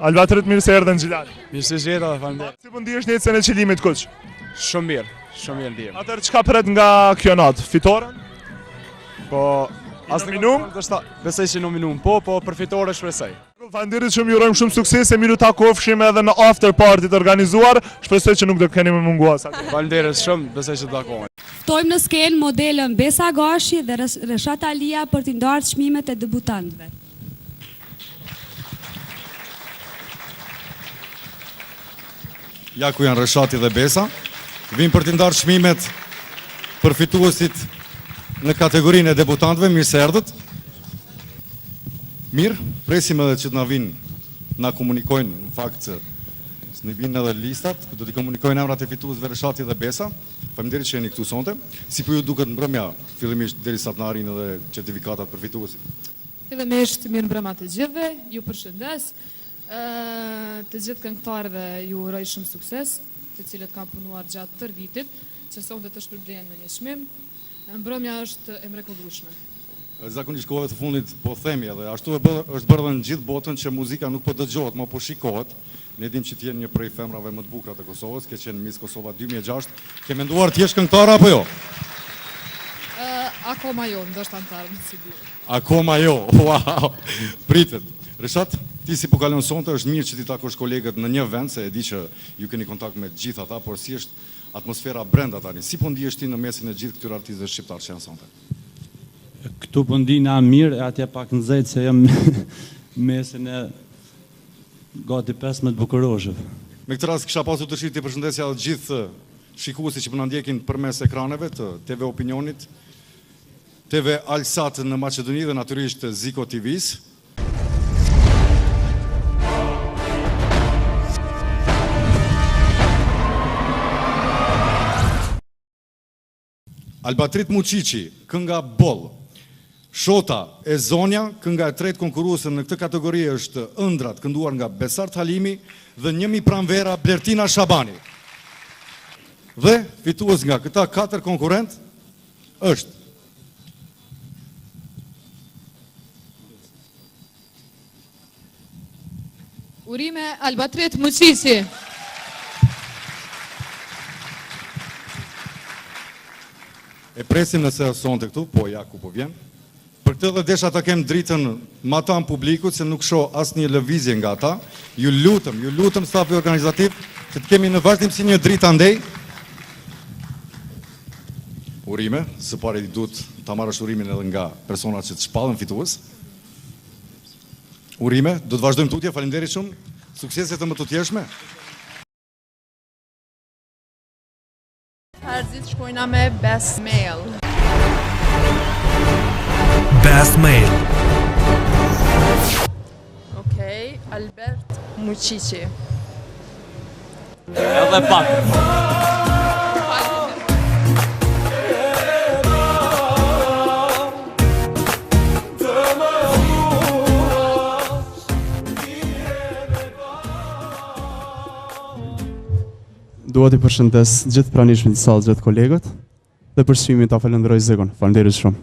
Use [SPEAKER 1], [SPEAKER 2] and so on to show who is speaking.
[SPEAKER 1] Albatrit, mirë se erdhën Xhilal.
[SPEAKER 2] Mirë se gjeta, faleminderit.
[SPEAKER 1] Si po ndihesh në jetën e qëllimit kuq?
[SPEAKER 2] Shumë mirë ndihem.
[SPEAKER 1] Atëherë çka pret nga kjo natë? Fitoren?
[SPEAKER 2] Po,
[SPEAKER 1] as nominum?
[SPEAKER 2] Besoj se nominum, po për fitore shpresoj.
[SPEAKER 1] Faleminderit shumë, ju urojmë shumë sukses, e miru takofshim edhe në after party të organizuar. Shpresoj që nuk do keni më munguar sa.
[SPEAKER 2] Faleminderit shumë, besoj që do takohemi.
[SPEAKER 3] Ftojmë në skenë modelën Besa Gashi dhe Reshat Alia për t'i ndarë çmimet e debutantëve.
[SPEAKER 4] Ja ku janë Reshati dhe Besa, vinë për t'i ndarë çmimet për fituesit në kategorinë e debutantëve. Mirë se erdhët. Mirë, presim edhe që t'na vinë, na komunikojnë, në fakt që në vinë edhe listat, ku do t'i komunikojnë emrat e fituesve Reshati dhe Besa. Faleminderit që jeni këtu sonte. Si po ju duket mbrëmja, fillimisht derisa t'na arrijnë edhe certifikatat për fituesit?
[SPEAKER 5] Fillimisht mirë mbrëma të gjithëve, ju përshëndes. Të gjithë këngëtarëve ju uroj shumë sukses, të cilët kanë punuar gjatë tërë vitit, që sonte të shpërblen me një çmim. Mbrëmja është e mrekullueshme.
[SPEAKER 4] Zakonisht kohëve të fundit po themi edhe ashtu është bërë në gjithë botën që muzika nuk po dëgjohet, më po shikohet. Ne dim që t'jen një prej femrave më të bukura të Kosovës, ke qenë Miss Kosova 2006. Ke menduar t'jesh këngëtare apo jo?
[SPEAKER 5] Akoma jo, ndoshta antarë, si di.
[SPEAKER 4] Akoma jo. Wow. Pritet. Reshat, ti si po kalon sonte, është mirë që ti takosh kolegët në një vend, se e di që ju keni kontakt me gjithë ata, por si është atmosfera brenda tani? Si po ndihesh ti në mesin e gjithë këtyre artistëve shqiptar që janë sonte?
[SPEAKER 6] Këtu po ndina mirë, e atje pak nxehtë se jam mesin e gati 15 bukurozhëv. Me
[SPEAKER 4] këtë rast kisha pasur dëshirë të përshëndesja të gjithë shikuesit që po na ndjekin përmes ekraneve të TV Opinionit, TV Alsat në Maqedoni dhe natyrisht Ziko TV-s. Albatrit Muqiqi, kënga Boll. Shota e Zonja, kënga e tretë konkuruese në këtë kategori është Ëndrat, kënduar nga Besart Halimi dhe njëmi pranvera Blertina Shabani. Dhe fitues nga këta 4 konkurrent është
[SPEAKER 5] Urime Albatrit Muqiqi.
[SPEAKER 4] E presim nëse sonte këtu, po ja ku po vjen. Për këtë dhe desha ta kem dritën ma ta në publikut, se nuk shoh asë një lëvizje nga ta. Ju lutëm stafi organizativ, që të kemi në vazhdim si një dritë andej. Urime, së pari duhet ta marrësh urimin edhe nga personat që të shpallën fitues. Urime, do të vazhdojmë tutje, faleminderit shumë, sukseset të më të tjeshme.
[SPEAKER 7] Herëzit shkojna me Best Male.
[SPEAKER 8] Best Male.
[SPEAKER 7] Okej, Albert Muqiqi.
[SPEAKER 2] Edhe pak.
[SPEAKER 6] Dua t'i përshëndes gjithë pranishmit të sallës, gjithë kolegët, dhe për çmimin ta falenderoj Zekon. Faleminderit shumë.